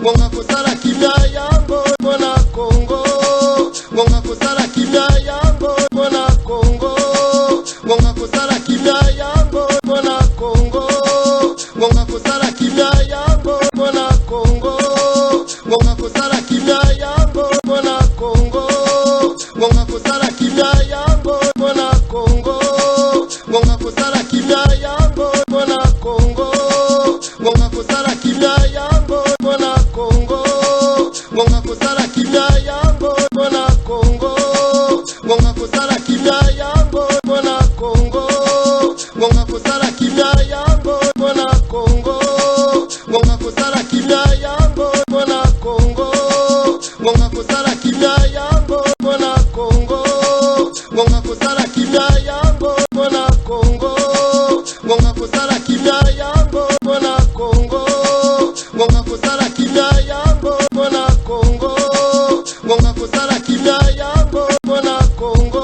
Ngonga kosala kimia yango pona Congo. Ngonga kosala kimia yango pona Congo. Ngonga kosala kimia yango pona Congo. Ngonga kosala kimia yango pona Congo. Ngonga kosala kimia yango pona Congo. Ngonga kosala kimia yango pona Congo. Ngonga kosala kimia yango pona Congo. Ngonga kosala kimia yango pona Congo. Ngonga kosala kimia yango pona Congo. Ngonga kosala kimia yango pona Congo. Ngonga kosala kimia yango pona Congo. Ngonga kosala kimia yango pona Congo. Ngonga kosala kimia yango pona Congo. Ngonga kosala kimia yango pona Congo. Ngonga kosala kimia yango pona Congo. Ngonga kosala kimia yango pona Congo. Ngonga kosala kimia yango pona Congo.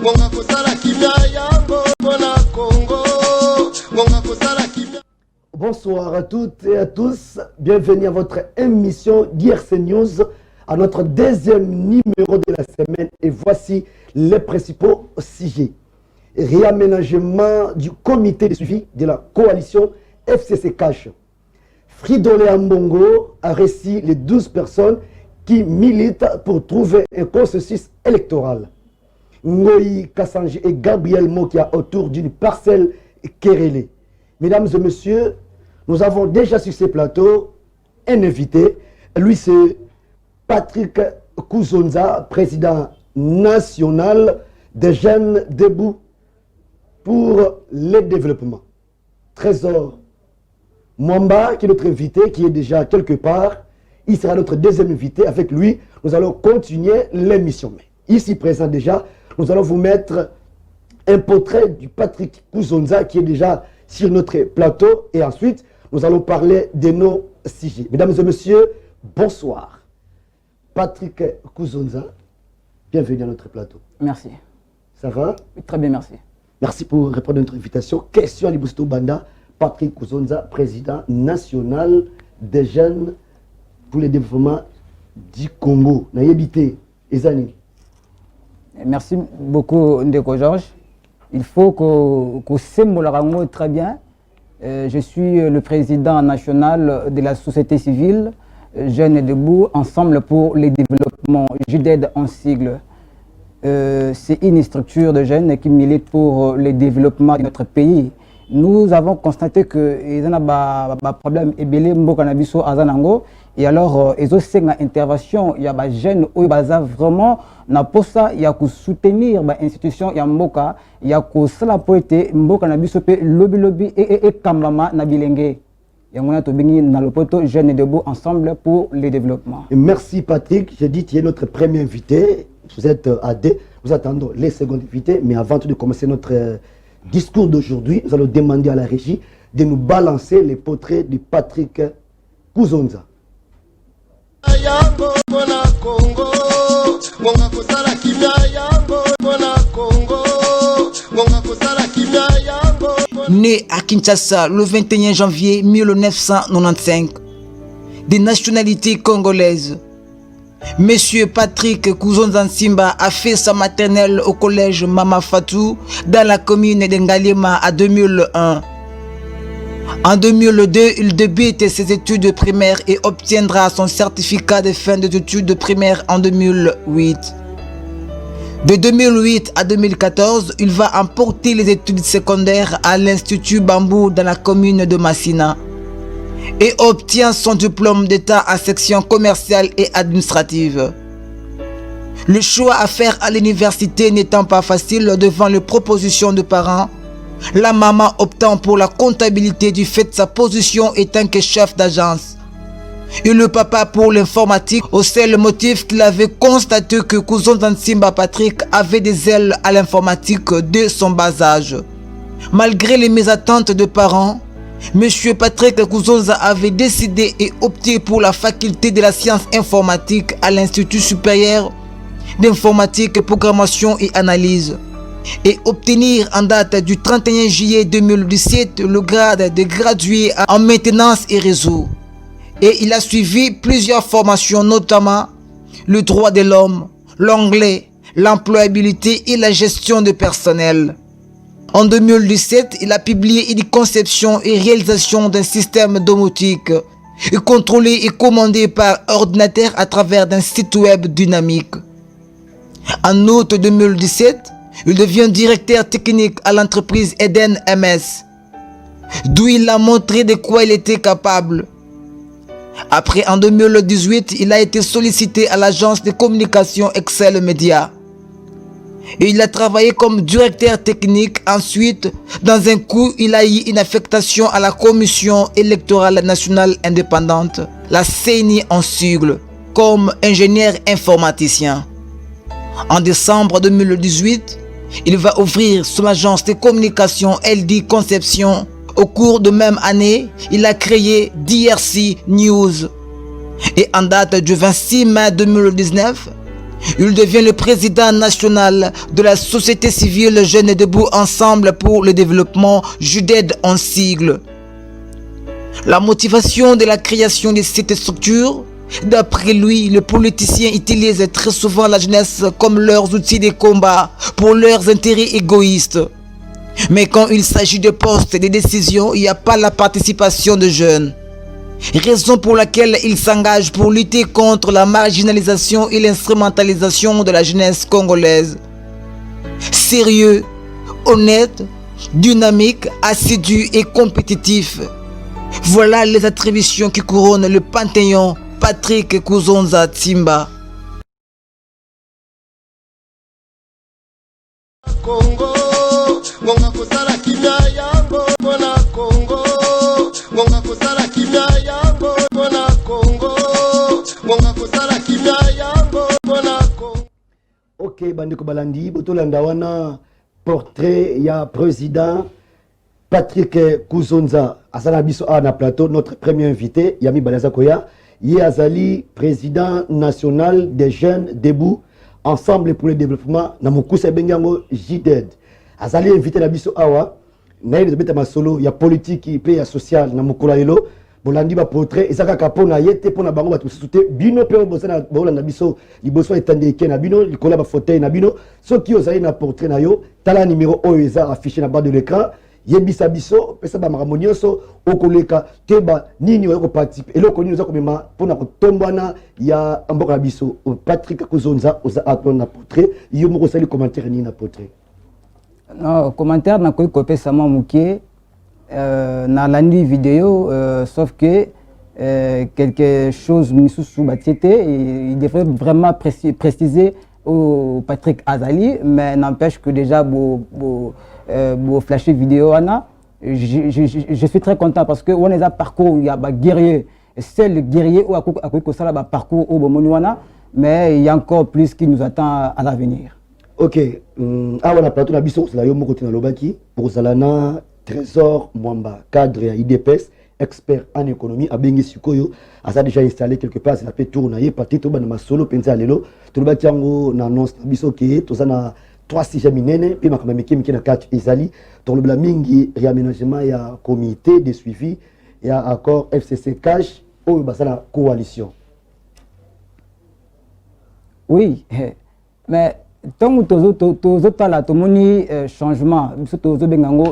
Ngonga kosala kimia yango pona Congo. Ngonga kosala kimia. Bonsoir à toutes et à tous. Bienvenue à votre émission d'IRC News, à notre deuxième numéro de la semaine. Et voici les principaux sujets. Réaménagement du comité de suivi de la coalition FCC Cash. Fridolé Ambongo a reçu les 12 personnes qui militent pour trouver un consensus électoral. Ngoï Kassanji et Gabriel Mokia autour d'une parcelle querellée. Mesdames et messieurs, nous avons déjà sur ce plateau un invité. Lui, c'est Patrick Kouzonza, président national des Jeunes Debout pour le développement. Trésor Mwamba, qui est notre invité, qui est déjà quelque part. Il sera notre deuxième invité. Avec lui, nous allons continuer l'émission. Mais ici présent déjà, nous allons vous mettre un portrait du Patrick Kouzonza qui est déjà sur notre plateau. Et ensuite, nous allons parler de nos sujets. Mesdames et messieurs, bonsoir. Patrick Kouzonza, bienvenue à notre plateau. Merci. Ça va? Oui, très bien, merci. Merci pour répondre à notre invitation. Question à Libusto Banda, Patrick Kouzonza, président national des jeunes pour le développement du Congo. Nayebité, Ezani. Merci beaucoup, Ndeko Georges. Il faut que Sembo très bien. Je suis le président national de la société civile Jeunes Debout, Ensemble pour le développement, JDED en sigle. C'est une structure de jeunes qui milite pour le développement de notre pays. Nous avons constaté que il y a un problème et alors ils ont fait une intervention. Il y a des jeunes qui vraiment na posa il y a que soutenir l'institution il y a mboka il y a que cela peut être mboka na biso pe lobby et kambama na bilenge. Et on a tout bien dans le poteau Jeunes Debout Ensemble pour le développement. Merci Patrick. J'ai dit tu es notre premier invité. Vous êtes à deux. Nous attendons les secondes invités. Mais avant de commencer notre discours d'aujourd'hui, nous allons demander à la régie de nous balancer les portraits de Patrick Kouzonza. Né à Kinshasa le 21 janvier 1995, de nationalité congolaise, Monsieur Patrick Kouzonza Nsimba a fait sa maternelle au collège Mama Fatou dans la commune de Ngalema en 2001. En 2002, il débute ses études primaires et obtiendra son certificat de fin des études primaires en 2008. De 2008 à 2014, il va emporter les études secondaires à l'Institut Bambou dans la commune de Massina et obtient son diplôme d'état en section commerciale et administrative. Le choix à faire à l'université n'étant pas facile devant les propositions de parents, la maman optant pour la comptabilité du fait de sa position étant que chef d'agence. Et le papa pour l'informatique, au seul motif qu'il avait constaté que Kouzonza Nsimba Patrick avait des ailes à l'informatique dès son bas âge. Malgré les mésattentes de parents, Monsieur Patrick Kouzonza avait décidé et opté pour la faculté de la science informatique à l'Institut supérieur d'informatique, programmation et analyse, et obtenir en date du 31 juillet 2017 le grade de gradué en maintenance et réseau. et il a suivi plusieurs formations, notamment le droit de l'homme, l'anglais, l'employabilité et la gestion de personnel. En 2017, il a publié une conception et réalisation d'un système domotique contrôlé et commandé par ordinateur à travers un site web dynamique. En août 2017, il devient directeur technique à l'entreprise Eden MS, d'où il a montré de quoi il était capable. Après, en 2018, il a été sollicité à l'agence de communication Excel Media. Et il a travaillé comme directeur technique. Ensuite, dans un coup, il a eu une affectation à la Commission électorale nationale indépendante, la CENI en sigle, comme ingénieur informaticien. En décembre 2018, il va ouvrir son agence de communication LD Conception. Au cours de même année, il a créé DRC News. Et en date du 26 mai 2019, il devient le président national de la société civile Jeunes Debout Ensemble pour le développement, JUDED en sigle. La motivation de la création de cette structure, d'après lui, les politiciens utilisent très souvent la jeunesse comme leurs outils de combat pour leurs intérêts égoïstes. Mais quand il s'agit de postes et de décisions, il n'y a pas la participation de jeunes. Raison pour laquelle il s'engage pour lutter contre la marginalisation et l'instrumentalisation de la jeunesse congolaise. Sérieux, honnête, dynamique, assidu et compétitif. Voilà les attributions qui couronnent le panthéon Patrick Kuzonza Tshimba. Congo, ngonga kosala kimia yango mpona Congo, ngonga kosala kimia yango mpona Congo, ngonga kosala kimia yango mpona Congo. Ok, bandeko balandi, botolanda wana portrait ya président Patrick Kuzonza asala biso na plateau, notre premier invité Yami Balaza Koya, Ye Azali, président national des jeunes debout ensemble pour le développement na mokusa bengango JDED. Azali invité na biso awa na ile beta masolo ya politique pe ya social na mokolo lelo bolandi ba portrait ezaka kapona yete pona bango ba tusute bino pe bosana bolanda biso liboso etandeke na bino likola ba fauteuil na bino soki ozali na portrait na yo tala numéro oyo eza affiché na bas de l'écran yebisa biso pesa ba makambo nyonso okoleka teba nini oyo participer eloko nini oza komema pona kotombana ya mboka biso. Patrick Kuzonza oza atona na portrait yo moko sali commentaire ni na portrait. Non, commentaire na koyi kopesa ma mukie na landi vidéo sauf que quelque chose misusu batiete il devrait vraiment préciser au Patrick Azali, mais n'empêche que déjà beau flasher vidéo Anna, je suis très content parce que on est à parcours il y a guerrier, c'est le guerrier ou à quoi ça là parcours au Bomoniwana, mais il y a encore plus qui nous attend à l'avenir. Ok, ah voilà plateau na biso c'est la yo moko tina lobaki pour Zalana Trésor Mwamba cadre ya IDPS expert en économie a bengi sikoyo asa déjà installé quelque part c'est la peut tourner peut-être ba na masolo penza lelo to lobaki yango na annonce na biso ke to sana 3 6 minene puis makamba miki na 4 ezali to lobla mingi réaménagement ya comité de suivi ya accord FCC cash oyo basala coalition. Oui, mais tant que tu changement,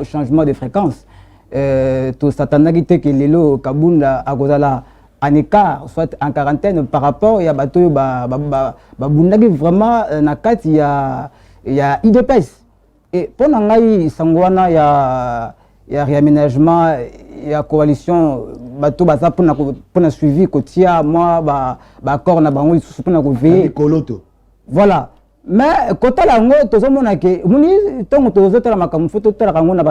changement de fréquence, tu s'attendais que les Kabunda Agozala en écart, soit en quarantaine par rapport à Bato Babundagi vraiment il y a IDPS. Et pendant que Sangwana il y a réaménagement, il y a coalition Bato Baza pour suivi Kotia, moi, accord na bango pour veiller. Voilà. Mais quand tu as un peu de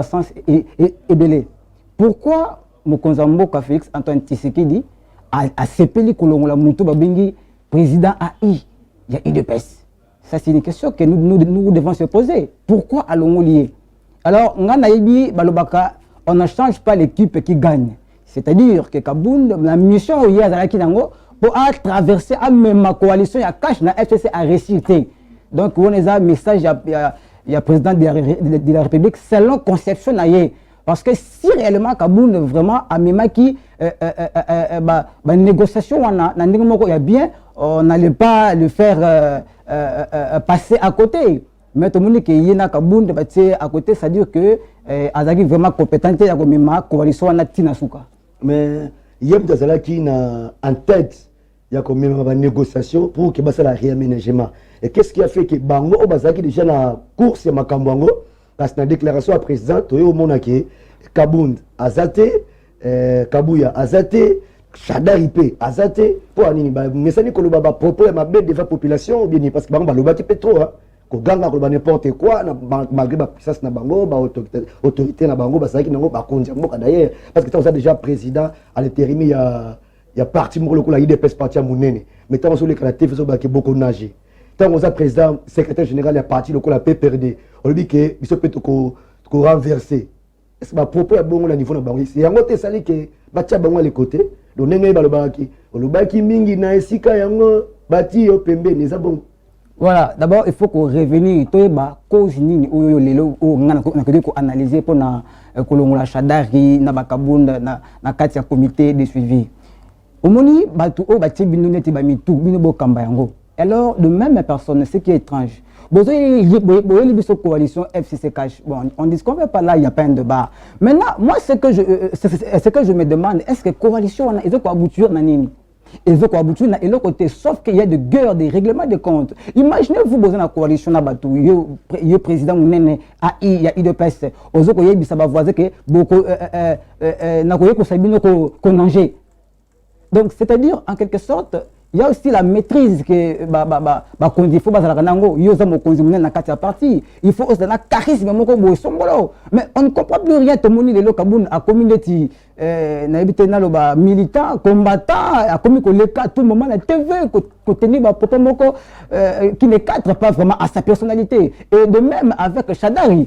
sens et pourquoi Mokonzambo Félix Antoine Tshisekedi a sepeli Kolongola Moutou Babengi président AI, il y a IDPS. Ça c'est une question que nous devons se poser. Pourquoi allons-nous lier? Alors, on ne change pas l'équipe qui gagne. C'est-à-dire que Kabound, la mission où il y a pour traverser même ma coalition, il y a cash na FCC à réciter. Donc, on a un message, il y a président de la République, selon conception, Parce que si réellement Kabound vraiment a même qui négociation on a bien, on n'allait pas le faire passer à côté. Mais tout le monde qui est Kabound à côté, c'est-à-dire que Azaki vraiment compétent à la coalition en Tinasuka. Mais il y a des gens qui sont en tête, il y a quand même une négociation pour que ça la réaménagement. Et qu'est-ce qui a fait que Bango Bazaki déjà la course et Makambango parce que dans la déclaration à président, tu au monde qui Kabound Azate, Kabouya Azate, Chadaripe Azate pour anini mais ça n'est que le baba propre ma bête de la population bien parce que Bango baloba qui pétro hein. Koganga ko n'importe quoi malgré la puissance na bango ba autorité na bango bazaki nango ba kondia mboka d'ailleurs parce que tu as déjà président à l'intérim il y a parti moko la IDPS parti à Munene mais tant sur les canadiens faisant ba ke beaucoup nager tant on a président secrétaire général ya parti le la PPRD on dit que il se peut ko renverser est-ce que propos ya bongo na niveau na bango c'est yango te sali que ba tia bango les côtés donc ndenge ba lobaki mingi na esika yango bati yo pembe neza bon. Voilà, d'abord il faut qu'on revenir la cause nini oyo lelo o ngana ko analyser pour na kolongola Chadari na Bakabunda na kati ya comité de suivi. Omoni batu o batie bino neti ba mitu bino bo kamba yango. Alors de même personne, ce qui est étrange. Bozoyi biso coalition FCC Cash. Bon, on dit qu'on ne veut pas là, il y a pas un débat. Maintenant, moi ce que je me demande, est-ce que coalition on a ils ont quoi aboutir na nini? Et l'autre côté, sauf qu'il y a de guerre, des règlements de comptes. Imaginez-vous, vous avez une coalition à Batou, le président Mounene, il y a IDPS, aux autres, il y a voisin que beaucoup qu'on danger. Donc, c'est-à-dire, en quelque sorte, il y a aussi la maîtrise que il faut il faut aussi un charisme mais on ne comprend plus rien tout le monde est là à communauté militant combattant à commis tout le moment la TV qui ne cadre pas vraiment à sa personnalité et de même avec Chadari.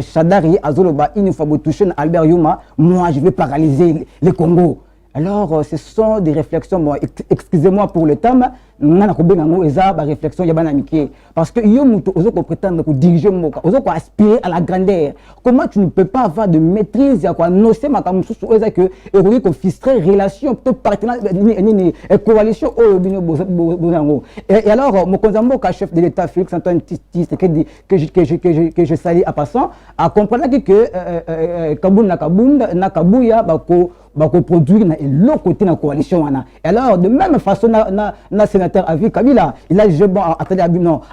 Chadari Azoloba une fois touché Albert Yuma, moi je vais paralyser le Congo. Alors, ce sont des réflexions, bon, excusez-moi pour le terme, réflexion parce que vous prétendre diriger vous aspirer à la grandeur. Comment tu ne peux pas avoir de maîtrise à quoi nocer ma que et frustrer relation partenaire coalition et alors mon chef de l'État Félix Antoine Tiste que je salue à passant à comprendre que Kabouya bako produire na l'autre côté na coalition wana. Alors de même façon na sénateur Avi Kabila il a dit bon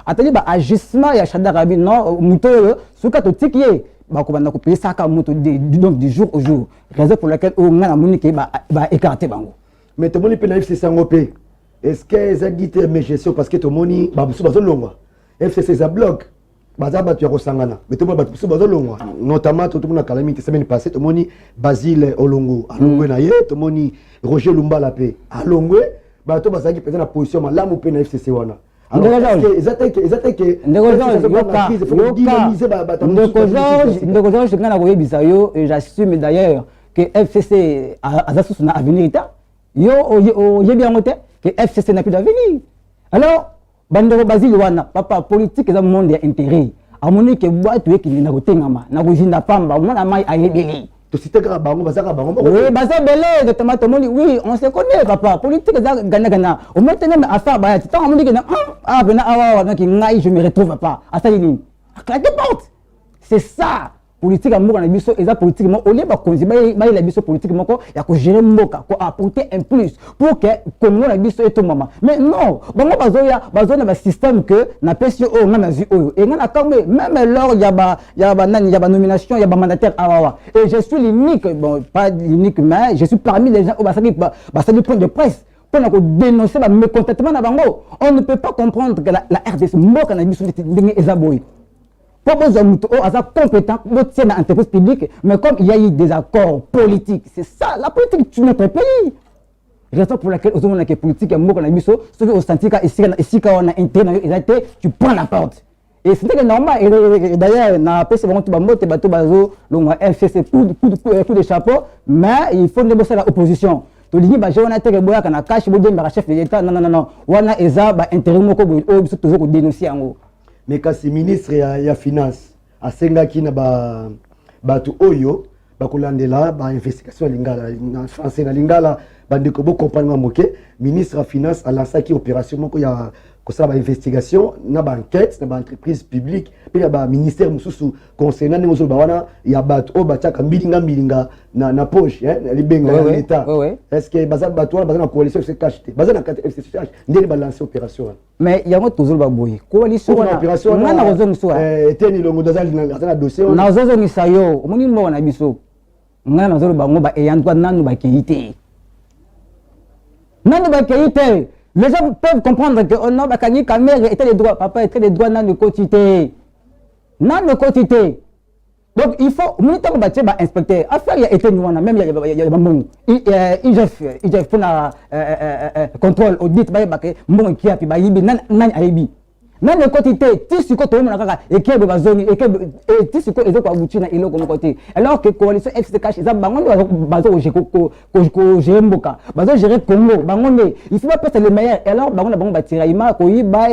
attendez ba agissement ya Chadar Abi non muto suka to tikié bako bana ko payer ça comme muto donc du jour au jour raison pour laquelle on a monique ba écarter bango mais tout le monde peut FCC sangopé est-ce que ça dit mais gestion parce que tout le monde ba so bazolongwa FCC ça bloque bazaba tu rosangana mais tout le monde so bazolongwa notamment tout le monde calamité semaine passée tout le monde Basile Olongo alongwe na ye tout le monde Roger Lumba la paix alongwe ba to bazaki peut-être la position malamu pe na FCC wana alors j'assume d'ailleurs que FCC a son avenir que FCC n'a plus d'avenir. Alors bandero Basile wana papa politique est un monde d'intérêt à mon que boîte qui n'a pas ngama na kuzinda pamba mwana mai ayebeli to siteka bango bazaka bango oui baza belé de tomate moni oui on se connaît papa politique gana au maintenant mais affaire ba tant on dit que bena awa qui ngai je me retrouve pas à ça ligne à la porte c'est ça politique amour na biso eza politiquement au lieu ba konzi ba la biso politiquement ko ya ko gérer mboka ko apporter un plus pour que comme na biso eto mama mais non bango bazoya ba système que na pesi o na nazi o et na kamé même lors ya ba nomination ya ba mandataire awa et je suis l'unique bon pas l'unique mais je suis parmi les gens au basaki point de presse pour dénoncer le mécontentement na bango. On ne peut pas comprendre que la RDC mboka na biso ndenge ezaboy. Pour vos hommes compétents, dans l'entreprise publique, mais comme il y a eu des accords politiques, c'est ça, la politique de notre pays. Raison pour laquelle, aux hommes qui politique, il y a beaucoup de choses, ceux qui ont senti ici, quand on a intérêt, tu prends la porte. Et c'était normal. Et d'ailleurs, on a appelé ce moment, FCC, coup de chapeau, mais il faut négocier l'opposition. Tu dis, on a été chef de l'État, non, on a intérêt, on a dénoncé. Mais quand c'est ministre et la finance, asengaki na bato oyo bakolandela investigation ya lingala na français na lingala bandeko bocomprendre moke ministre ya finance alansaki opération moko ya kosala investigation na enquête na entreprise publique pe ya ministère mosusu concernant ndenge ozoba wana ya bato oyo batiaka mbilinga na poche libenga na l'état. Est-ce que baza bato wana baza na coalition se cache te baza na FCCH ndenge balancer opération wana mais yango tozoloba boye coalition wana opération ngana kozongisa eteni longo daza na dossier na ozongisa yo omoni mbo na biso ngana nazoloba ngo ba eyandwa nanu bakeyite nanu bakeyite. Les gens peuvent comprendre que non, Bakani Kamer était les droits, papa était les droits dans le quotidien. Dans le quotidien. Donc il faut, on est en train de inspecter. Affaire, il y a été nous, même il y a bon, il faut na contrôle audit, bon qui a puis bayibi, nan aibi. Dans le quotidien, tu ko to mona kaka ekebe bazoni ekebe tu ko ezo kwa butina ilo kono côté. Alors que coalition FCCH ils a bango bazo ko gérer mboka, bazo gérer Congo, bango il faut pas passer le meilleur. Alors bango batiraima ko yiba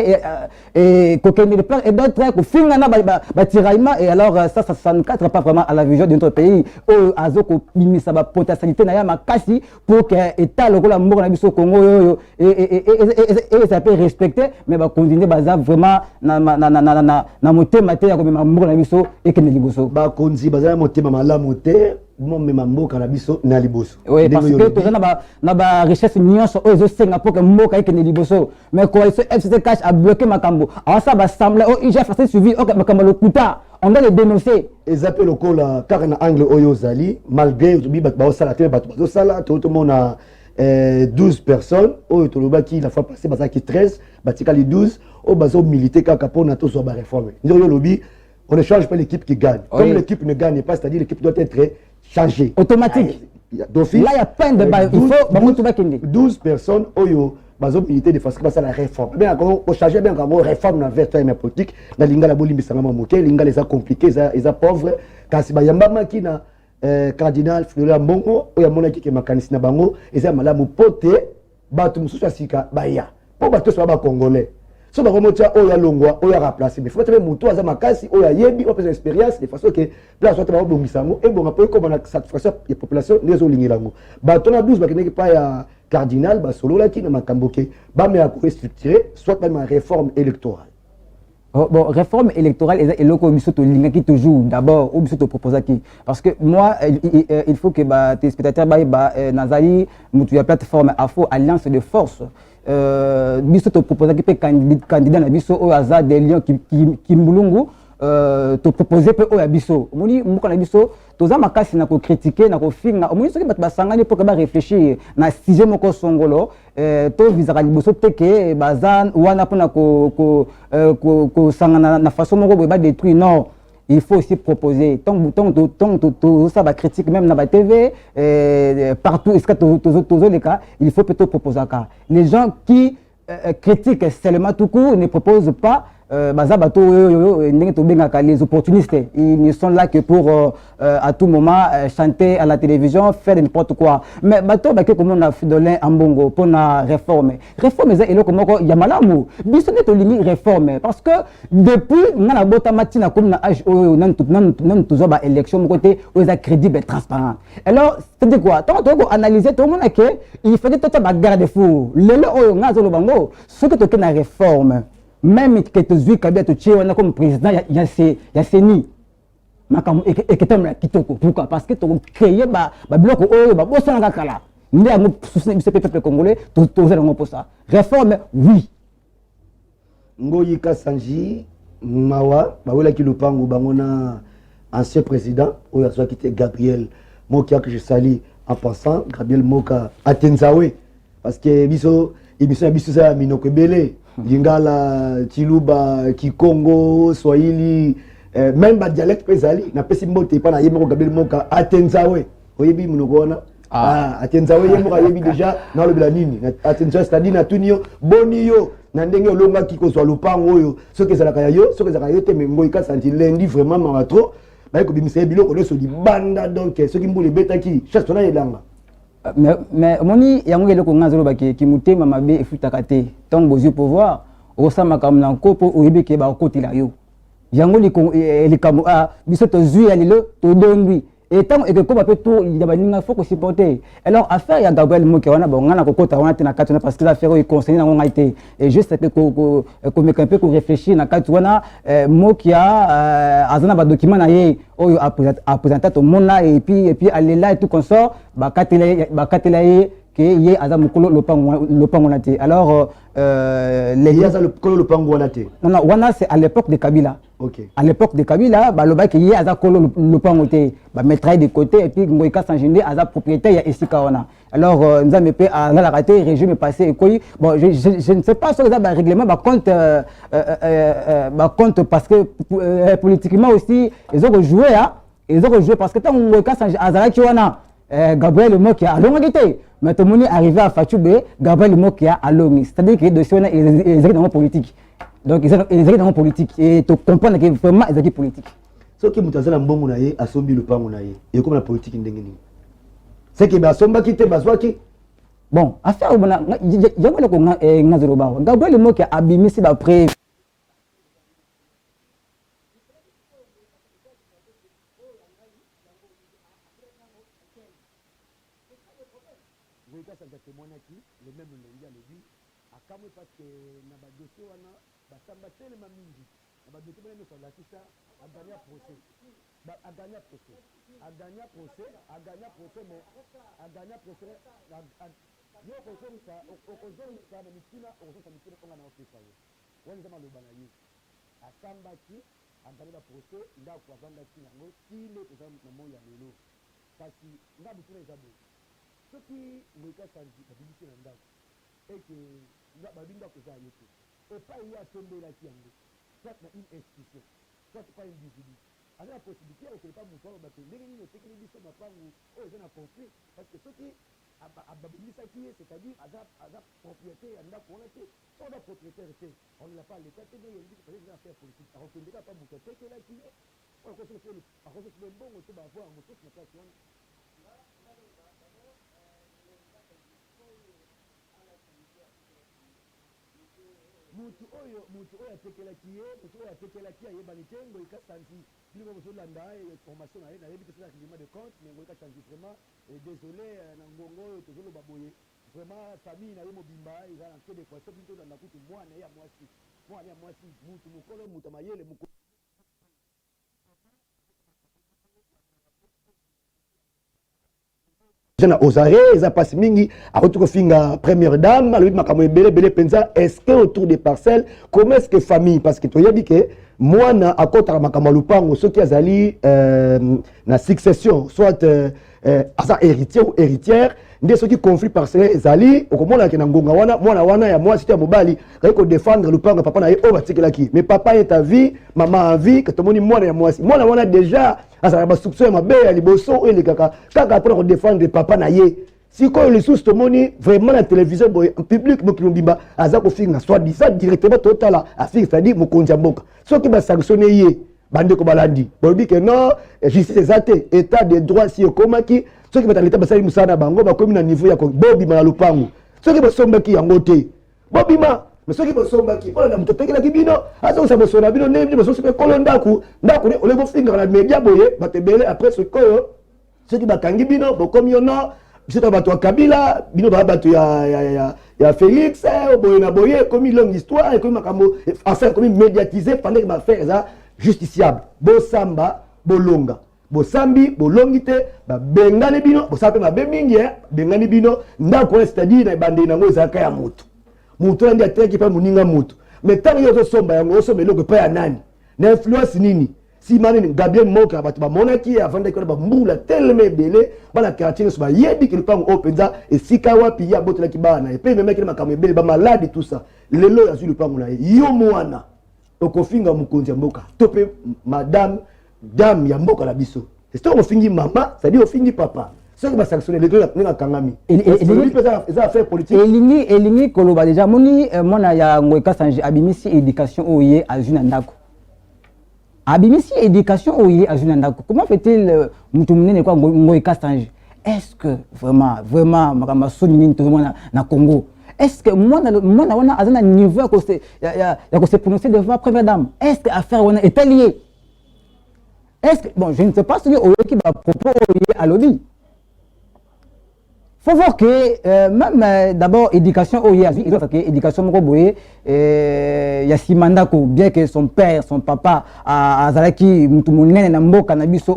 et ko kende de part et d'autres ko finga na batiraima et alors ça 64 pas vraiment à la vision de notre pays au azo ko bimisa ba potentialité na ya makasi pour que état lokola mboka na biso Congo yo et ça peut respecter mais ba continuer baza vraiment na motema te ya komema mboka na biso ekende liboso bakonzi baza motema malamu te momema mboka na biso na liboso. Oui, parce que toza na ba richesse nyonso oyo ezosenga mpo ke mboka ekende liboso mais coalition FCCH a bloqué makambo awasa basamble oyo ija facile suivi oyo makambo lokuta on doit le dénoncer. Ils appellent le col car na angle oyo zali malgré bi bato bazosala te bato bazosala tout le monde a 12 personnes oyo tolobaki la fois passée bazaki 13 batika les 12 au bazo militer kaka pona to so ba réforme ndio lobby on ne change pas l'équipe qui gagne. Oui. Comme l'équipe ne gagne pas, c'est-à-dire l'équipe doit être changée automatique. Là il y a plein de balles, il faut 12 personnes oyo bazo militer de façon que ça la réforme bien encore on changer bien comme réforme na vertu na politique na lingala bolimbisanga moke lingala les a compliqué ils a pauvre kasi ba yamba makina cardinal Flora Mbongo oya monaki ke makanisi na bango eza malamu pote bato mususu asika baya po bato so ba congolais so ba remonter oya longwa oya remplacer mais faut être mutu aza makasi oya yebi o pesa expérience de façon que place soit ba bongisango e bonga po ko na satisfaction ya population nezo lingilango bato na 12 bakeneki pa ya cardinal ba solo laki na makamboke ba me a restructurer soit même une réforme électorale. Bon, réforme électorale et loko bisoto linga qui toujours d'abord ou bisoto proposer qui parce que moi il faut que ba téléspectateurs ba nazali mutu ya plateforme Afo alliance de force bisoto proposer qui peut candidat na biso o aza des lions qui mbulungu to proposer pe o ya biso moni mboka na biso toza makasi na ko critiquer na ko finga moni soki bato basangani pour que ba réfléchir na sujet moko songolo to vizaka liboso teke bazan wana pona ko sangana na façon moko ba détruire non il faut aussi proposer tant ça va critique même na ba TV partout est-ce que les cas il faut plutôt proposer ça les gens qui critiquent seulement tout court ne proposent pas les opportunistes, ils ne sont là que pour à tout moment chanter à la télévision, faire n'importe quoi. Mais bateau comme on a fait de l'un en bongo pour la réforme. Réforme c'est là comme il y a malamu. Bisonne to limi réforme parce que depuis na bota matina comme na âge nan toujours ba élection côté aux crédible et transparent. Alors c'est quoi? Tant que analyser tout le monde que il fallait tout ba garde fou. Le oyo ngazolo bango ce que to na réforme. Même que tu zuis kabia tu tchie wana comme président ya seni makamu eketamla kitoko pourquoi parce que tu créer ba bloc oyo ba bosana kakala ndi amu souci peuple congolais to zela ngo posa réforme oui ngoyi kasanji mawa ba wela ki lupango bangona ancien président oyo azwa kité Gabriel Moka que je salue en passant Gabriel Moka Atenzawe parce que biso émission biso ça minoko belé Lingala, Chiluba, Kikongo, Swahili, même ba dialecte pesali, na pesi mbote pa na yemo Gabriel Moka Atenzawe. Oyebi munogona. Atenzawe yemo yebi déjà na le blanini. Atenzawe c'est-à-dire na tunio bonio na ndenge olonga kiko so lupango oyo. Soki ezalaka yo, soki ezalaka yo te mengo ikasanti lundi vraiment maratro. Ba ko bimisa biloko leso di banda donc soki mbule betaki chaque sona yelanga. Mais moni yango eloko ngazolo baki kimutema mabe efutaka te tant bozu pouvoir osama kamna kopo oyebi ke ba kotila yo yango likamo biso tozwi ya lelo todongwi et tant que comme peu tout il y a une faut que supporter alors affaire ya Gabriel Moki wana bongana kokota wana te na kati parce que affaire il conseiller na ngonga été et juste que comme un peu ko réfléchir na kati wana Moki azana ba document na ye oyo a présenté tout monde là et puis aller là et tout consort ba katela ye que ye azam mukolo lopango na te alors les yaza le lopango wana te non wana c'est à l'époque de Kabila. OK. À l'époque de Kabila, bah le bac y a kolo le pangoté, bah mettre de côté et puis Ngoïka Sanjinde a propriétaire ya Esika wana. Alors nous avons à la raté régime passé et quoi. Bon je ne sais pas sur le règlement bah compte parce que politiquement aussi ils ont rejoué parce que tant Ngoïka Sanjinde azalaki wana Gabriel Moki a longité. Mais tout le monde est arrivé à Fachoubé, Gabriel Moki a longi. C'est-à-dire que les dossiers sont dans la politique. Donc ils étaient dans la politique et tu comprends que vraiment ils étaient politique. Ce qui mutaza na mbongo na ye asombi le pango na ye et comme la politique ndengeni. C'est que ba somba ki te bazwaki. Bon, affaire bona yango ko ngazero ba. Gabriel Moki abimisi ba pré le même lengi a lebi akamwe parce que na ba dossier wana basamba tellement mingi na ba dossier bana so la kisa a gagné procès mais a gagné procès yo ko so sa na mitina o so sa mitina onga na office yo wani zama lo bana yi asamba ki a gagné ba procès nda kwa vanda ki yango kile to na moya lelo kasi nga bituna ezabo soki Ngoïka Sanji babimisi na ndako eke babinga koza yete epai ye atombelaki yango soit na une institution soit pas une individu aza na possibilité ya kokelepa moto aloba te ndenge nini otekeli biso mapangu oyo eza na conflit parce que soki babimisaki ye c'est-à-dire aza propriétaire ya ndako wana te so aza propriétaire te on ne l'a pas l'état te ndenge yebi peut-être eza affaire politique akokendeka pa moto atekelaki ye oyo akososile mbongo te bavoi ya mosusu na place wana mutu oyo atekelaki ye mutu oyo atekelaki ayebani te Ngoïka Sanji bino bozolanda information na ye nayebi te soki règlement de compte mais Ngoïka Sanji vraiment désolé na ngongo oyo tozoloba boye vraiment famille na ye mobimba eza na nke d'équation bino tolanda kutu mwana ye ya mwasi mutu mokolo mutu amayele mokolo na osare eza pasi mingi akoti kofinga première dame alobi makambo ebele penza est-ce que autour des parcelles comment est-ce que famille parce que toyebi ke mwana akotaka makambo lupango soki azali na succession soit aza héritier ou héritière nde soki conflit parcelle ezali okomona ke na ngonga wana ya mwasi to ya mobali kayei kodéfendre lupango papa na ye oyo batikelaki mais papa ye ta vie mama a vie ke tomoni mwana ya mwasi mwana wana déjà azala basukso ya mabe ya liboso oyo elekaka kaka mpona kodéfendre papa na ye sikoyo lisusu tomoni vraiment na télévision boye public mokili mobimba aza kofinga soit disant directement totala afinga c'est-à-dire mokonzi ya mboka soki basanctionne ye bandeko balandi bolobi ke non justice eza te état de droit si ekomaki soki bato leta basali mosala na bango bakomi na niveau ya bobima na lupango soki basombaki yango te bobima mais soki bosombaki mpona na moto atekelaki bino azongisa bosola na bino ndenge bino bososi mpe kolo ndako ne oleki bofingaka na media boye bato ebele après sikoyo soki bakangi bino bokomi yo no biso ta bato ya Kabila bino baa bato ya Félix boye na boye ekomi longue histoire ekomi makambo affaire ekomi médiatisé pendant que baaffaire eza justiciable bosamba bolonga bosambi bolongi te babengani bino bosala mpe mabe mingi bengani bino ndako wana c'est-à-dire na ebandeli nango ezalaka ya moto moto wana ndi atelaki mpe moninga moto mais ntango yo ozosomba yango osomba eloko epai ya nani na influence nini nsima nini Gabriel Moki na bato bamonaki ye avandaki wana bambula telema ebele bana quartier nyonso bayebi ke lupango oyo mpenza esika wapi ye abotelaki bana na ye mpe ememaki na makambo ebele bamaladi tout ça lelo oyo azwi lupango na ye yo mwana okofinga mokonzi ya mboka to mpe madame dame ya mboka na biso c'est ofingi mama c'est-à-dire ofingi papa soki basanctionne leto ndenge akangami eza affaire politique elingi koloba déjà moni mwana ya Ngoïka Sanji abimisi éducation oyo ye azwi na ndako abimisi éducation oyo ye azwi na ndako comment fait-il mutu munene kwa Ngoïka Sanji est-ce que vraiment makambo soni nini tozomona na Congo est-ce que moi on a un niveau que se prononcer devant la première dame? Est-ce que affaire on est lié? Est-ce que bon, je ne sais pas ce qui va proposer à lobby. Faut voir que même d'abord éducation il y a éducation il y a Simandako, bien que son père, son papa a Zalaki mutumunene na mboka na biso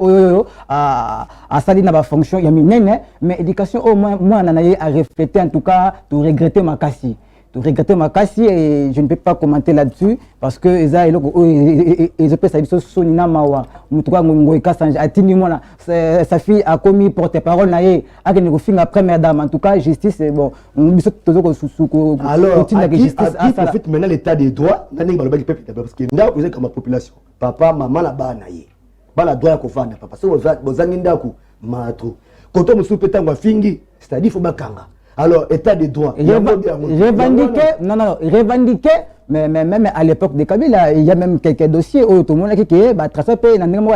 a sali na ba fonction ya minene, mais éducation au moins nanaye a refléter en tout cas de regretter ma cassie. De regretter ma cassie et je ne peux pas commenter là-dessus parce que ils ont ça sonina mawa mutuka ngoi kasange atini mona sa fille a commis porte-parole naie a que ne finga première dame en tout cas justice bon biso tozoko susuko alors en fait maintenant l'état des droits nani ba lobaki peuple parce que nda vous êtes comme population papa maman la ba naie ba la droit ko fanda papa so bozangi ndako matro koto musu petango fingi c'est-à-dire faut bakanga. Alors, état de droit. Revendiquer, mais même à l'époque de Kabila, il y a même quelques dossiers où tout le monde qui est tracé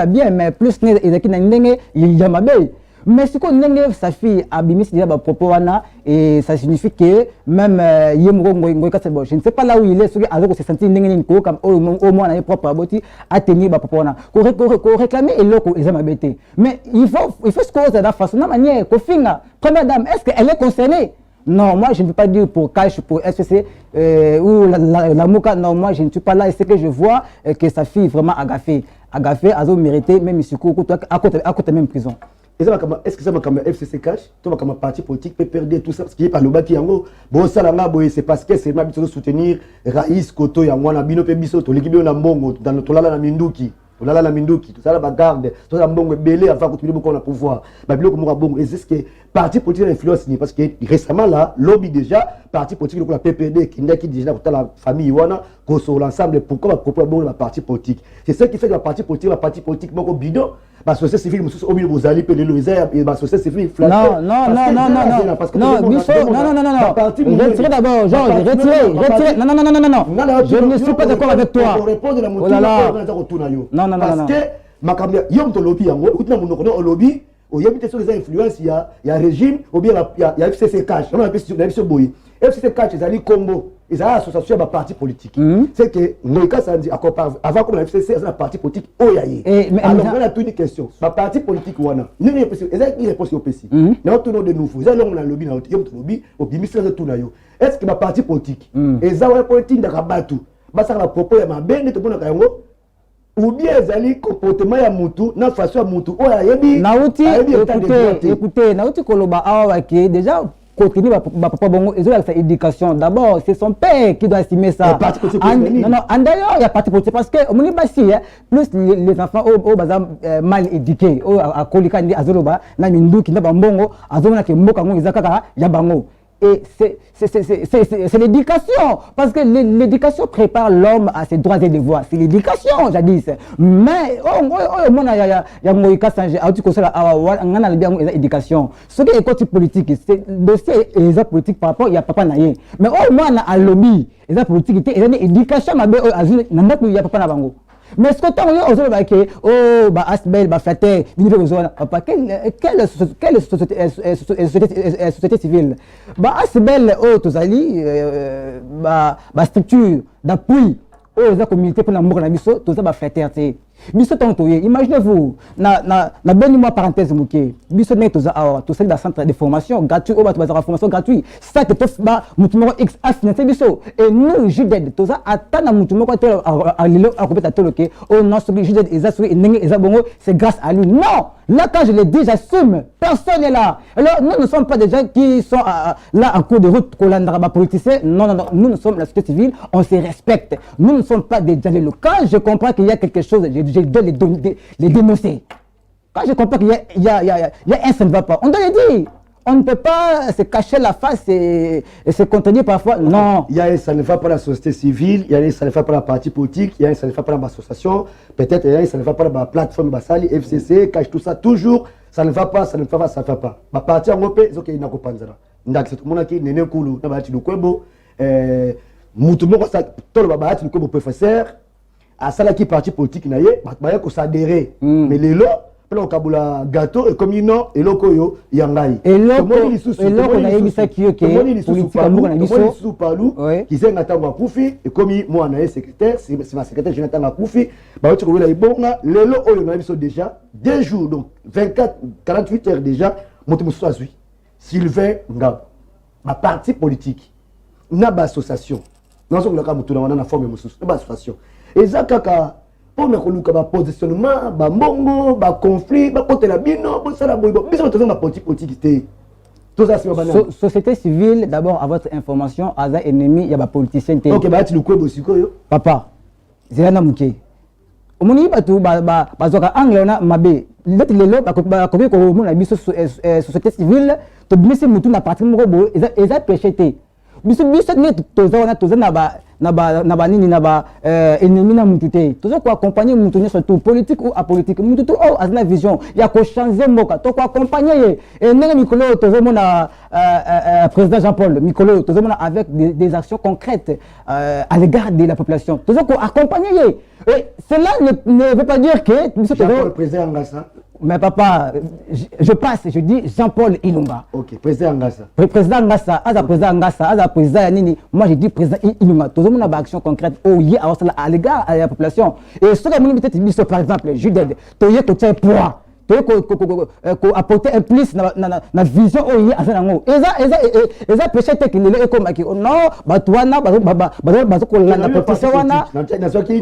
bien, mais plus il y a ma belle. Mais ce qu'on a sa fille a bimis propos et ça signifie que même je ne sais pas là où il est, ce qui se sentit comme au moins on propre aboti à tenir propos pour réclamer et l'autre ils ont bêté. Mais il faut ce qu'on de la façon de manière première dame, est-ce qu'elle est concernée? Non, moi je ne veux pas dire pour cash, pour SPC ou la Mouka, non, moi je ne suis pas là et ce que je vois que sa fille vraiment agafée, a mérité même si à côté même prison. Est-ce que ça m'a comme FCC cash, tout comme parti politique peut perdre tout ça parce qu'il est pas le bâti yango. Bon ça là c'est parce que c'est ma de soutenir Raïs Koto yangwana bino pe biso to l'équipe na mbongo dans notre lala na minduki. Olala na minduki, tout ça la bagarde, tout ça mbongo belé avant que tu beaucoup na pouvoir. Ba biloko mo bongo et c'est ce que parti politique influence ni parce que récemment là lobby déjà parti politique la PPD qui n'est qui déjà pour la famille wana ko sur l'ensemble pourquoi va proposer bon la parti politique. C'est ce qui fait que la parti politique moko bidon la société civile mususu au milieu bozali pe lelo eza la société civile non retirez d'abord Georges retirez non je ne suis pas d'accord avec toi oh là là non parce que makamya yom to lobby yango utina munoko no lobby o yebite sur les influences il y a régime ou bien il y a FCC cash on a sur boy FCC cash ezali combo ils ont association ba parti politique c'est que Moïka ça dit avant comme la FCC c'est un parti politique oyaye alors on a une question ba parti politique wana nini ils réponse au PC na tout de nouveau ils ont la lobby na yom to lobby au bimistre de tout na yo est-ce que ba parti politique eza wa politique ndaka batu basa la propos ya mabende to bona kayango ou bien ezali comportement ya mutu na façon ya mutu oya yebi nauti écoutez nauti koloba awa ke déjà continue papa bongo et sa éducation d'abord c'est son père qui doit estimer ça non d'ailleurs il y a parti politique parce que on basi plus les enfants au bazam mal éduqués au à kolika ndi azoloba na minduki na bambongo azomona ke mboka ngo izakaka ya bango. Et c'est l'éducation, parce que l'éducation prépare l'homme à ses droits et devoirs. C'est l'éducation, jadis. Mais, il y a Moïka Sange, l'éducation. Ce qui est côté politique, c'est dossier et politique par rapport, il y a papa naïe. Mais au moins, il y a un lobby, il y a politique, il y a l'éducation, il y a papa nabango. Mais ce que tu as dit, oh, Asbel, Flatter, papa, quelle société civile? Asbel, oh, Tozali, structure d'appui, oh, la communauté pour la mort, tout ça, Flatter. Imaginez-vous, na moi parenthèse mouké, biso net tout ça dans centre de formation gratuit, au bas formation gratuit, ça que tout bas mutumo X a financé biso et nous JDED tout ça attend na mutumo ko tel à lilo à compéter toloké oh non ce que JDED ezasuri nengi ezabongo c'est grâce à lui. Non, là quand je l'ai dit j'assume, personne n'est là. Alors nous ne sommes pas des gens qui sont là en cours de route colandra politiciens. Non, nous sommes la société civile, on se respecte. Nous ne sommes pas des gens locaux. Je comprends qu'il y a quelque chose, je dois les dénoncer. Quand je comprends qu'il y a un ça ne va pas, on doit le dire. On ne peut pas se cacher la face et se contredire parfois. Non. Il y a un ça ne va pas la société civile, il y a un ça ne va pas la parti politique, il y a un ça ne va pas l'association, peut-être il y a un ça ne va pas la plateforme Basali, FCC, cache tout ça, toujours, ça ne va pas, ça ne va pas, ça ne va pas. Ma partie en Europe, c'est ok, il n'a pas panzara. Ndak c'est tout le monde qui n'est cool, n'a pas dit le kwebo, mutumo ça, tout le babati le kwebo professeur. À ça là qui parti politique naie, bah ko s'adhérer. Mais les lots Pela okabula gâteau et comme non eloko yo yangai. Eloko na yebisa kiyo ke politique amour na biso palu qui zenga tanga kufi et comme moi na secrétaire c'est ma secrétaire général tanga kufi ba otu ko la ibonga lelo oyo na biso déjà 2 jours donc 24 48 heures déjà moto musu azui Sylvain Ngab ma parti politique na ba association na so ka mutu na forme musu na ba association ezakaka pour me koluka ba positionnement ba mbongo ba conflit ba côté la bino bo sala boy biso to ma politique té tout ça c'est banal société civile d'abord à votre information aza ennemi ya ba politicien té OK ba ti lukwebo sikoyo papa zena muke omoni batu ba zoka angle na mabe leti lelo ba ko ko mona biso société civile to bimisi mutu na parti moko bo eza péché té biso ne to na ba nini na ba ennemi na mutu te tozo ko accompagner mutu ne surtout politique ou apolitique mutu to azna vision ya ko changer moka to ko accompagner et ndenge mikolo tozo mona président Jean-Paul Mikolo tozo mona avec des actions concrètes à l'égard de la population tozo ko accompagner et cela ne veut pas dire que Jean-Paul président Ngassa. Mais papa, je passe, je dis Jean-Paul Ilunga. Ok, président Ngassa. Président Ngassa, président Ngassa, président Nini. Moi je dis président Ilunga. Tout le monde a une action concrète à l'égard de la population. Et ce que je peut-être par exemple, Jude, tu as un poids. Tu as apporté un plus dans la vision où il y a un et ça péché technique et comme non batouana la protection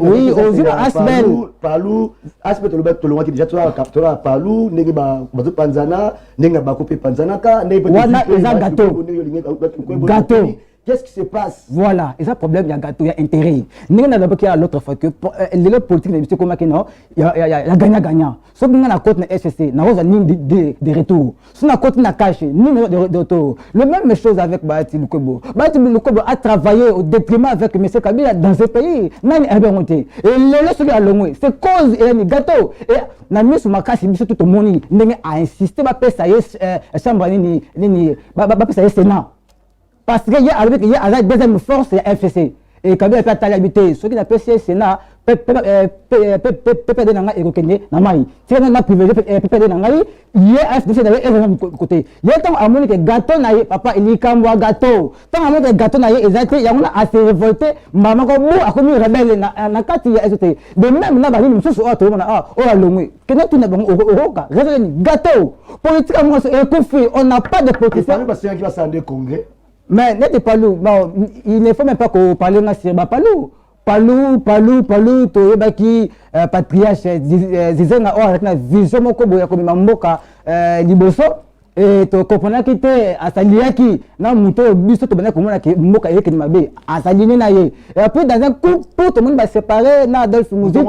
oui aux asbel palou asbel to le déjà toi palou negi ba panzana negi ba couper panzana ka gâteau. Qu'est-ce qui se passe? Voilà, et ça problème, il y a gâteau, il y a intérêt. Nous avons dit à l'autre fois que les politiques, il y a gagnant-gagnant. Si on a un côté SSC, on a des retours. Si on a un côté cash, nous avons des retours. La même chose avec Bahati Lukobo. Bahati Lukobo a travaillé au détriment avec M. Kabila dans ce pays. Il a une inventé. Et les leçons à l'ongoué, c'est cause et un gâteau. Et la mise sur ma casse, c'est tout le monde. Il a insisté, il a fait ça, il a fait ça, Sénat. Parce qu'il y a la deuxième force, c'est FCC. Et quand il y a pas l'habité, ceux qui n'ont pas le Sénat, PPD n'a pas été Namai. Si on a privilégié PPD Namai, il y a FCC de côté. Il y a tant à mon que gâteau naïe, papa, il y a qu'un gâteau. Tant à mon que gâteau naïe, il y a assez révolté, maman comme moi, a commis rebelle, n'a qu'à tirer SCC. De même, n'a pas dit, nous sommes au tout le monde, oh, allons, que nous tout n'est au cas, gâteau. Politiquement, c'est conflit, on n'a pas de politique. Parce qu'il y a un congrès. Mais n'était pas loup. Bon, il ne faut même pas qu'on parle de ça. Palou, Toyebaki, patriarche, Zizenga, avec la vision de Mboka, Liboso, et tu comprends qu'il était à Saliaki, non, Mouto, Busto, tu connais que Mboka est Mabe, à Salini Naye. Et après, dans un coup, tout le monde va se séparer, Adolphe Mouzito.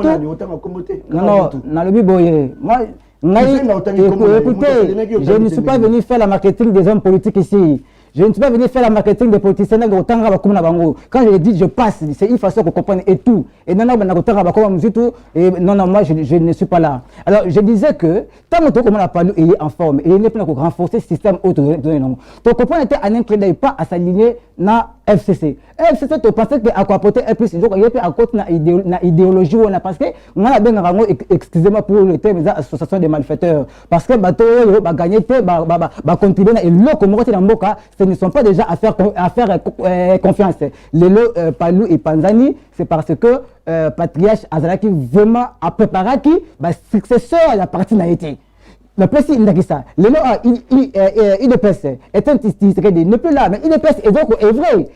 Non, dans le Biboye. Moi, écoutez, je ne suis pas venu faire le marketing des hommes politiques ici. Je ne suis pas venu faire le marketing des politiciens. Quand je dis je passe, c'est une façon qu'on comprenne et tout. Et non, moi je ne suis pas là. Alors je disais que tant que on a parlé est en forme et il n'est pas renforcer le système auto. Donc on était en train pas à s'aligner na FCC. FCC tu pensais que à quoi porter un plus il y a à côté na idéologie on a parce que on a bien excusez-moi pour le terme des associations de malfaiteurs parce que bateau va gagner va contribuer et le communauté dans Mboka ce ne sont pas déjà à faire confiance. Les Palou et Panzani c'est parce que patriarche Azalaki vraiment a préparé qui successeur à la partie naïté. Le président il a dit ça. Le IDPS est un il n'est plus là, mais IDPS est vrai.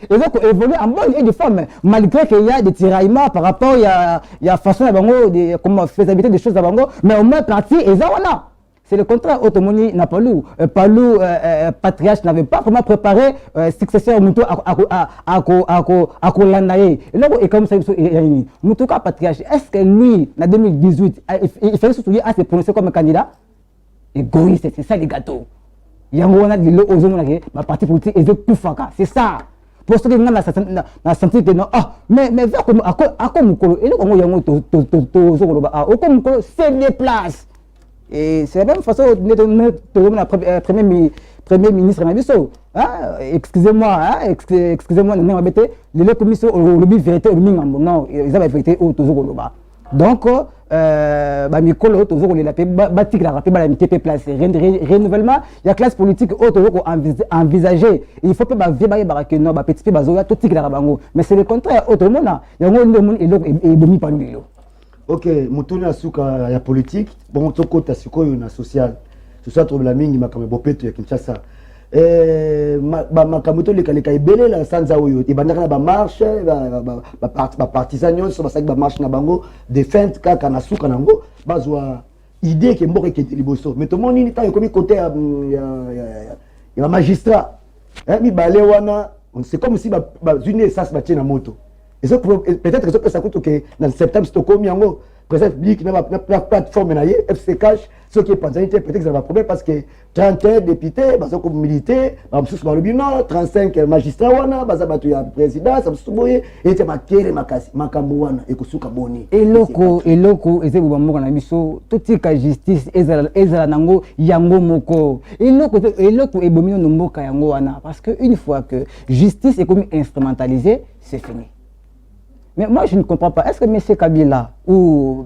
Et donc évolue en bonne et de forme, malgré qu'il y a des tiraillements par rapport à la façon de comment faisabilité des choses à Bango, mais au moins parti et ça voilà. C'est le contraire. Automoni n'a pas lu. Palou, patriarche n'avait pas vraiment préparé successeur Moutou à Kolanaye. Et là, et comme ça, Moutou patriarche, est-ce que lui, en 2018, il fallait se souvenir à se prononcer comme candidat? Égoïste, c'est ça les gâteaux. Il y a un de l'eau ma partie politique est tout faka. C'est ça. Pour ceux qui ont senti que non, mais vers comme à quoi Moukolo, et là, on y a un c'est des places. Et c'est la même façon de premier ministre Nabiso. Excusez-moi, excusez-moi, non, les commissions au lobby vérité au minimum. Non, ils avaient vérité au Tozogoloba. Donc, mikolo toujours les lapé batik la rapé la MTP place renouvellement il y a classe politique autre envisager il faut pas virer que non petit peu bazoya tout tik la bango mais c'est le contraire autre monde il y a monde et bomi pas lui. OK mutuni asuka ya politique bon toko ta sikoyo na social trouve la mingi makame bopeto ya Kinshasa makamoto leka ebele la sanza oyo ebandaka na ba marche ba partisan nyonso basaki ba marche na bango defense kaka na suka nango bazwa idée ke mboka ke liboso mais to moni ni ta yokomi côté ya magistrat mi balé wana c'est comme si ba une essence ba tina moto et ça peut-être que ça coûte que dans septembre c'est comme yango président public na plateforme na FC Cash ce qui est peut-être que ça va problème parce que 31 députés baza ko militer ba msusu ba lobino 35 magistrats wana baza batu ya président ça msuboye ete makere makasi makambo wana ekosuka boni eloko eze bubamoko na biso totika justice ezala nango yango moko eloko ebomino no mboka yango wana parce que une fois que justice est comme instrumentalisée c'est fini. Mais moi, je ne comprends pas. Est-ce que M. Kabila ou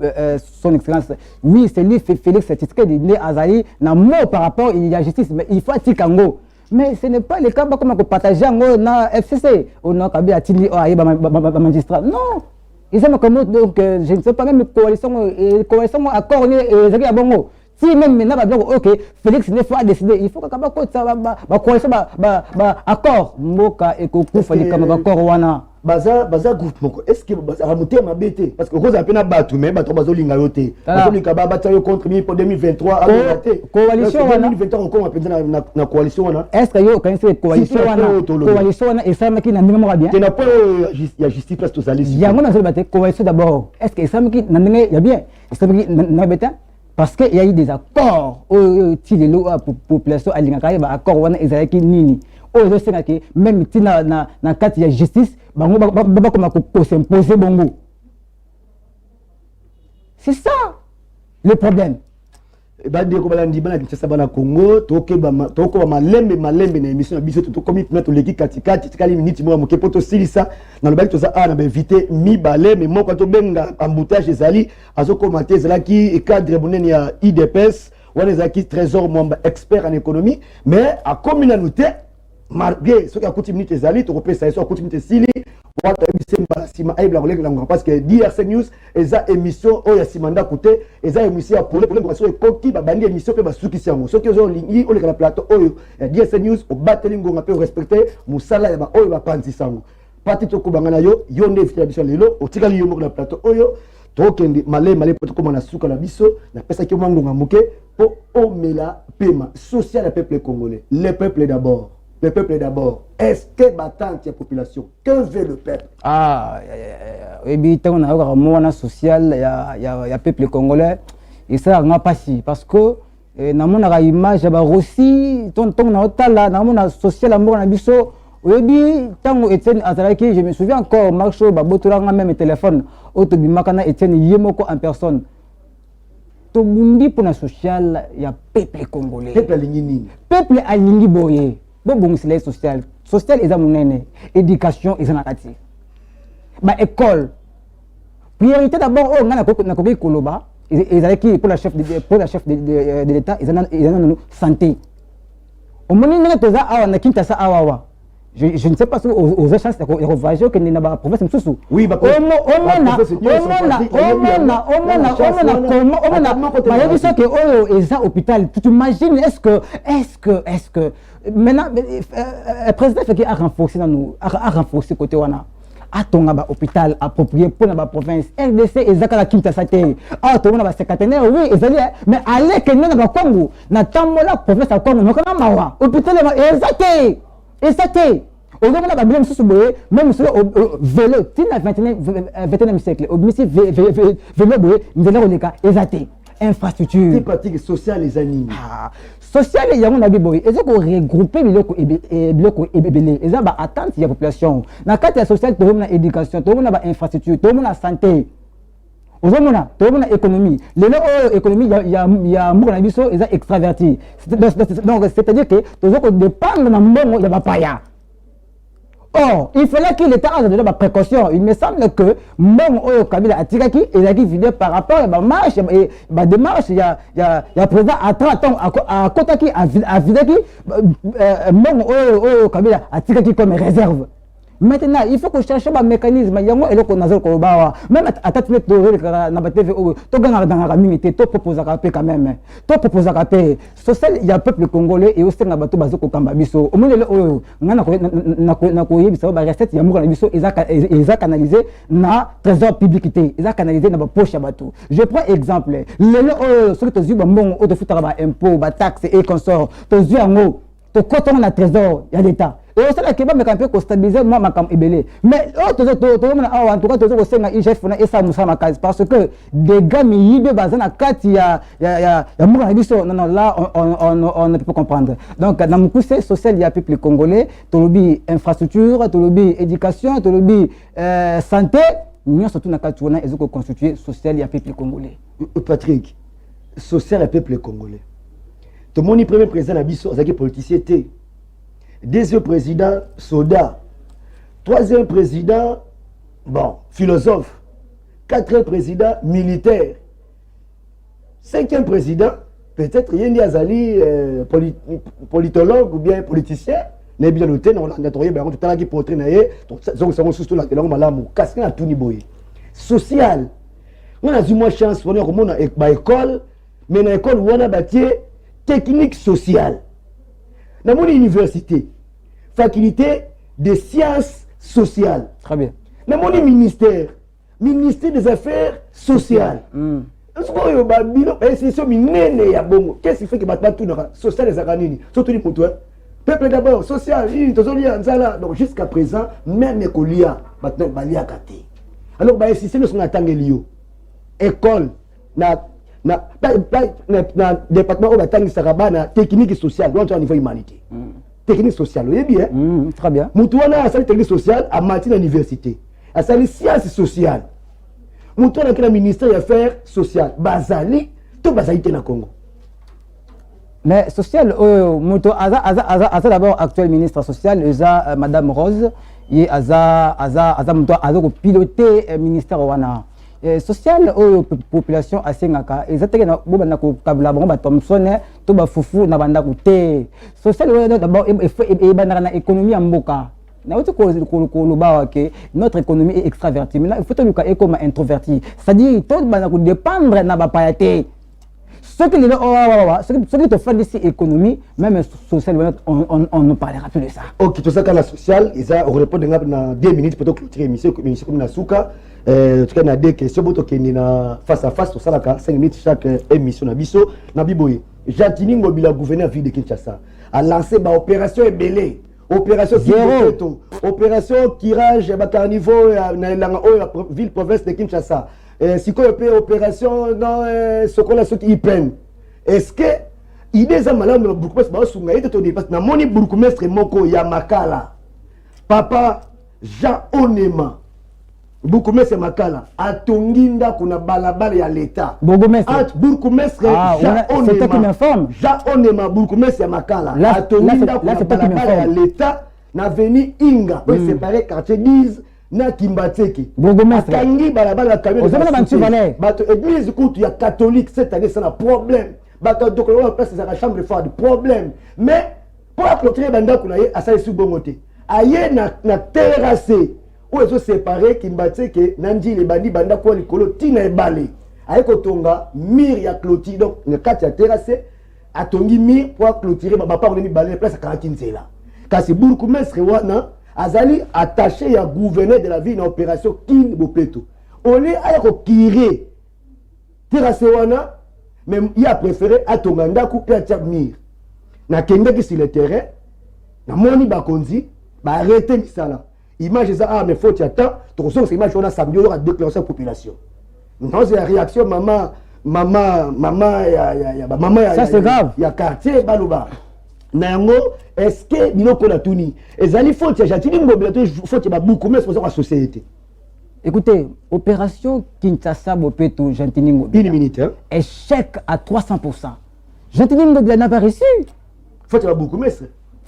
son excellence, oui, c'est lui, Félix Tshisekedi, né Azali, n'a mot par rapport à la justice, mais il faut Tikango. Mais ce n'est pas le cas comme on partage na FCC. On a Kabila Tili, magistrat. Non. Ils ont comme donc je ne sais pas même coalition accord et Zaki Abongo. Si même maintenant, ok, Félix n'est pas décidé, il faut que Kabila coalition accord. Moka et Kokou Fali comme accord wana. baza groupe est-ce que baza ramonter ma bête parce que Rosa pena batu mais bato bazo linga yote bazo linga bata yo contre mi pour 2023 à coalition wana 2023 on commence na coalition wana est-ce que yo quand c'est coalition wana et ça maki na ndenge mo bien tu n'as pas ya justice place tous aller ya ngona zole baté coalition d'abord est-ce que ça maki na ndenge ya bien ça maki na beta parce que il y a eu des accords au tilelo population alinga ka ba accord wana ezalaki nini ozo senga ke même tina na kati ya justice bango ba koma ko s'imposer bongo. C'est ça le problème. Ba de ko balandi bana Kinshasa bana Congo toko ba malembe na émission biso to komi mettre leki katikati tikali minute mo moke poto silisa na lobaki to za na ba inviter mi balé mais moko to benga embouteillage ezali azo commenter ezalaki e cadre bonene ya IDPS wana ezalaki trésor mwamba expert en économie mais a communauté malgré ce qui a coûté minute ezali to kopesa eso a coûté minute sili wata bisemba sima aibla koleka ngwa parce que DRC News eza émission o ya simanda côté eza émission pour les problèmes parce que koki ba bandi émission pe ba suki siango ce qui ont lingi o le plateau oyo ya DRC News o bateli ngonga pe respecter musala ya ba oyo ba panzi sango pati to kubangana yo nde vita biso lelo o tikali yo mo na plateau oyo to kende malé poto ko na suka na biso na pesa ki mangonga moke po o mela pema social peuple congolais le peuple d'abord. Le peuple d'abord. Est-ce que battant la population? Que veut le peuple? Et bien, on a un mouvement social, il y a peuple congolais. Et ça, on n'a pas si. Parce que, dans mon image, il y a aussi, dans social, amour, biso. Et bien, tant Etienne Azaraki, je me souviens encore, Marcho, Babotouranga, même téléphone, Autobimakana, Etienne Yemoko en personne. Tobundi pour la social, il y a peuple congolais. Peuple alingi. Peuple alingi boye. Bon, c'est social. Social, ils ont éducation, ils ont la école. Priorité d'abord, on a la Koloba. Ils ont qui pour la chef de l'État, ils ont santé. Au moment où on a quitté ça, je ne sais pas si aux échanges de voyager que n'a pas province sous. Oui, bah hôpital. Tu t'imagines est-ce que maintenant le président fait qu'il a renforcé dans nous, a renforcé côté wana. Atonga ba hôpital approprié pour la province. RDC ezaka kinta sate. Atonga ba secrétaire oui ezali mais allez que nous na Congo na tambola province à Congo na mawa. Hôpital ezate. Ezate. On a la Bible sous boye même sur vélo tina 21e siècle. Au ministre vélo boye nous allons les cas ezate. Infrastructure. C'est pratique sociale les animes. Social il y a mon abi boy. Est-ce qu'on regrouper biloko ebele. Est-ce ba attente la population. Na carte sociale tout le monde a éducation, tout le monde a infrastructure, tout le monde a santé. Tout le monde a économie. Les économie il y a mon abi so ils sont extravertis. Donc c'est-à-dire que tout le monde dépend de mon il y a pas ya. Or, il fallait que l'État ait donné ma précaution. Il me semble que mon Kabila Atikaki est vidé par rapport à ma marche, et ma démarche, il y a président à 30 ans à Kotaki, à Vidaki, mon Kabila Atikaki comme réserve. Maintenant, il faut que je cherche un mécanisme. Il y a un élo qu'on a zéro même à tatouer na ba TV to gana dans la minute to propose à quand même. To propose à social il y a peuple congolais et aussi na bato bazoko kamba biso. Au moins le na ko yebisa ba recette ya mukana biso eza canalisé na trésor publicité. Eza canalisé na ba poche bato. Je prends exemple. Le ce que tu dis bon au de foutre ba impôt, ba taxe et consort. To dis ngo to coton na trésor ya l'état. Et aussi, la Keba me campé pour stabiliser moi ma camp ébélé. Mais en tout cas, tu as aussi un IGF et ça nous sommes à case parce que des gars mi ybe bazan à 4 il y a moura biso non là on ne peut pas comprendre. Donc dans mon conseil social il y a peuple congolais, tolobi infrastructure, tolobi éducation, tolobi santé, nous surtout na katuona ezoko constituer social il y a peuple congolais. Patrick, social et peuple congolais. Tout le monde est premier président à biso, c'est politicien té. Deuxième président, soldat. Troisième président, bon, philosophe. Quatrième président, militaire. Cinquième président, peut-être il y a Azali, politologue ou bien politicien. N'est bien noté, on a trouvé, on a qui portrait naïe, donc ça on sous la langue malamu, casque à tout niveau. Social. On a eu moins chance, on a remonté à l'école, mais dans l'école on a bâti technique sociale. Dans mon université, faculté de sciences sociales. Très bien. Dans mon ministère des affaires sociales. Qu'est-ce qui fait que tout social les aganini, surtout les moutons. Peuple d'abord, social, donc jusqu'à présent, même les colia, maintenant, balia kate. Alors, si c'est le son attend école, na département où attend sarabana technique sociale, donc au niveau humanité. Technique sociale, oui bien. Très bien. Moutouana a sa technique sociale à Martin Université. À sa sciences sociales. Moutouana a un ministère des Affaires sociales. Bazali, tout Bazali dans le Congo. Mais social, Moutou, Aza d'abord actuel ministre social, Madame Rose, et Aza Moutou, Aza piloté ministère Wana. Social population asengaka ezateke boba na ko kabla ba Thomson to ba fufu na banda te social d'abord e banana na économie ya mboka na wote ko loba ke notre économie est extravertie mais il faut que le comme introverti c'est-à-dire tout bana ko dépendre na ba payate ce qui te fait ici économie même social on ne parlera plus de ça. OK tout ça quand la social ils ont répondre dans 2 minutes pour clôturer émission comme na souka. En tout cas, il y a des questions qui sont face à face, 5 minutes chaque émission. Jantini Ngobila, gouverneur ville de Kinshasa, a lancé une opération Ebélé, opération Zéro, opération tirage à carnivore dans la ville province de Kinshasa. Si on peut opération dans ce qu'on a sauté IPEN. Est-ce que il est malade de beaucoup de choses parce que dans mon bourgmestre Moko Yamakala, papa Jean Onema. Bourgmestre Makala atonginda kuna balabala ya l'État. Bourgmestre Jean Onema bourgmestre ya Makala atonginda kuna balabala ya l'État na veni Inga pour séparer quartier 10 na Kimbateke. Bourgmestre kangi balabala camion bato église kutu ya catholique cette année ça na problème. Bato donc on place la chambre fort de problème. Mais pour clôturer banda kuna ye asa isu bongote. Aye na terrassé où ils ont séparé Kimbateke, Nandi, les bandits, Banda, quoi, Nicolo, Tina et Balé. Avec Otonga, Mir, ya clôture, donc, le cas, il a terrassé, à Tongi, Mir, pour clôturer, ma papa, on a mis Balé, place à Karakinzela. Car c'est Bourgmestre, Azali, attaché à gouverneur de la ville en opération Kin Bopeto. On est à Kiré, terrassé, mais il a préféré à Tonganda, couper à Mir. Na Kenda, sur le terrain, na Moni Bakonzi, bah, arrêtez ça là. Image ça mais faut y attendre donc cette image on a samedi on a déclaré la population non c'est la réaction maman ça c'est grave il y a quartier baloba nango est-ce que biloko na tuni ezali faut y jatini mobilité faut y beaucoup mais c'est pour la société. Écoutez, opération Kinshasa Bopeto Jantini Ngobila. Une minute hein? Échec à 300%. Jantini Ngobila n'a pas réussi. Faut y beaucoup mais